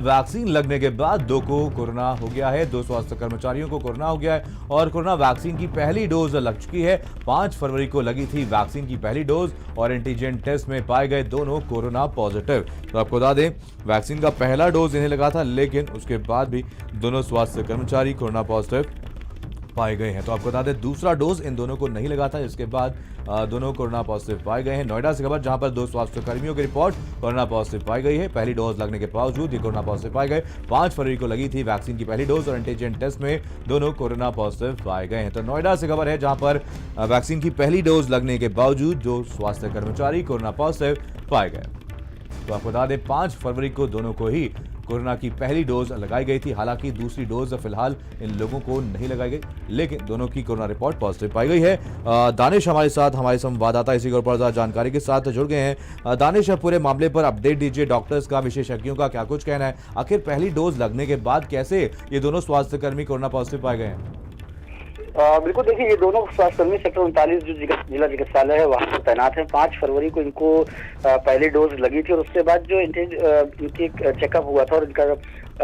Vaccine लगने के बाद 2 को कोरोना हो गया है। 2 स्वास्थ्य कर्मचारियों को कोरोना हो गया है और कोरोना वैक्सीन की पहली डोज लग चुकी है। 5 फरवरी को लगी थी वैक्सीन की पहली डोज और एंटीजन टेस्ट में पाए गए दोनों कोरोना पॉजिटिव। तो आपको बता दें, वैक्सीन का पहला डोज इन्हें लगा था, लेकिन उसके बाद भी दोनों स्वास्थ्य कर्मचारी कोरोना पॉजिटिव पाए गए हैं। तो आपको बता दें, दूसरा डोज इन दोनों को नहीं लगा था, जिसके बाद दोनों कोरोना पॉजिटिव पाए गए हैं। नोएडा से खबर, जहां पर 2 स्वास्थ्य कर्मियों की रिपोर्ट कोरोना पॉजिटिव पाई गई है। पहली डोज लगने के बावजूद ये कोरोना पॉजिटिव पाए गए। 5 फरवरी को लगी थी वैक्सीन की पहली डोज और एंटीजन टेस्ट में दोनों कोरोना पॉजिटिव पाए गए हैं। तो नोएडा से खबर है, जहां पर वैक्सीन की पहली डोज लगने के बावजूद जो स्वास्थ्य कर्मचारी कोरोना पॉजिटिव पाए गए। तो आपको बता दें, 5 फरवरी को दोनों को ही कोरोना की पहली डोज लगाई गई थी। हालांकि दूसरी डोज फिलहाल इन लोगों को नहीं लगाई गई, लेकिन दोनों की कोरोना रिपोर्ट पॉजिटिव पाई गई है। दानिश हमारे साथ, हमारे संवाददाता इसी और जानकारी के साथ जुड़ गए हैं। दानिश, पूरे मामले पर अपडेट दीजिए। डॉक्टर्स का, विशेषज्ञों का क्या कुछ कहना है? आखिर पहली डोज लगने के बाद कैसे ये दोनों स्वास्थ्यकर्मी कोरोना पॉजिटिव पाए गए हैं? बिल्कुल, देखिए, ये दोनों स्वास्थ्यकर्मी सेक्टर 39 जो जिला चिकित्सालय है वहाँ पर तैनात है। 5 फरवरी को इनको पहली डोज लगी थी और उसके बाद जो इनकी चेकअप हुआ था और इनका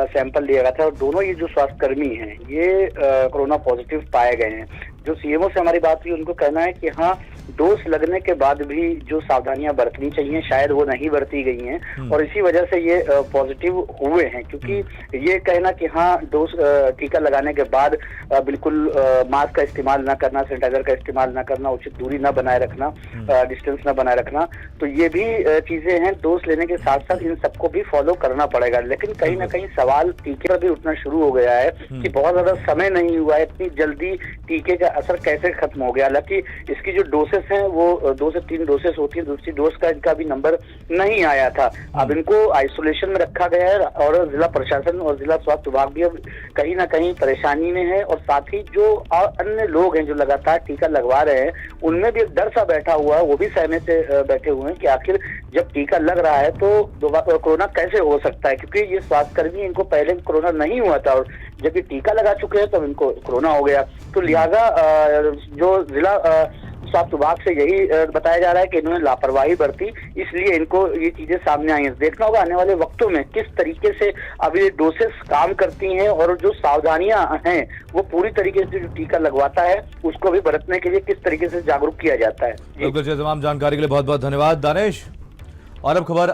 सैंपल लिया गया था, और दोनों ये जो स्वास्थ्यकर्मी हैं ये कोरोना पॉजिटिव पाए गए हैं। जो सीएमओ से हमारी बात हुई, उनको कहना है कि हाँ, डोज लगने के बाद भी जो सावधानियां बरतनी चाहिए शायद वो नहीं बरती गई हैं और इसी वजह से ये पॉजिटिव हुए हैं। क्योंकि ये कहना कि हाँ, डोज टीका लगाने के बाद बिल्कुल मास्क का इस्तेमाल न करना, सैनिटाइजर का इस्तेमाल न करना, उचित दूरी न बनाए रखना, डिस्टेंस न बनाए रखना, तो ये भी चीजें हैं। डोज लेने के साथ साथ इन सबको भी फॉलो करना पड़ेगा। लेकिन कहीं ना कहीं सवाल टीके पर भी उठना शुरू हो गया है कि बहुत ज्यादा समय नहीं हुआ है, इतनी जल्दी टीके का असर कैसे खत्म हो गया। हालांकि इसकी जो डोसेस हैं वो 2 से 3 डोसेस होती है, दूसरी डोज का इनका भी नंबर नहीं आया था। अब इनको आइसोलेशन में रखा गया है और जिला प्रशासन और जिला स्वास्थ्य विभाग भी अब कहीं ना कहीं परेशानी में है। और साथ ही जो अन्य लोग हैं जो लगातार टीका लगवा रहे हैं, उनमें भी एक डर सा बैठा हुआ है। वो भी सहमे से बैठे हुए हैं कि आखिर जब टीका लग रहा है तो कोरोना कैसे हो सकता है, क्योंकि ये स्वास्थ्यकर्मी, इनको पहले कोरोना नहीं हुआ था और जब ये टीका लगा चुके हैं तब इनको कोरोना हो गया। तो लिहाजा जो जिला स्वास्थ्य विभाग से यही बताया जा रहा है कि इन्होंने लापरवाही बरती, इसलिए इनको ये चीजें सामने आई हैं। देखना होगा आने वाले वक्तों में किस तरीके से अब ये डोसेस काम करती हैं और जो सावधानियां हैं वो पूरी तरीके से जो टीका लगवाता है उसको भी बरतने के लिए किस तरीके से जागरूक किया जाता है। बिल्कुल, तमाम जानकारी के लिए बहुत बहुत धन्यवाद दानिश। और अब खबर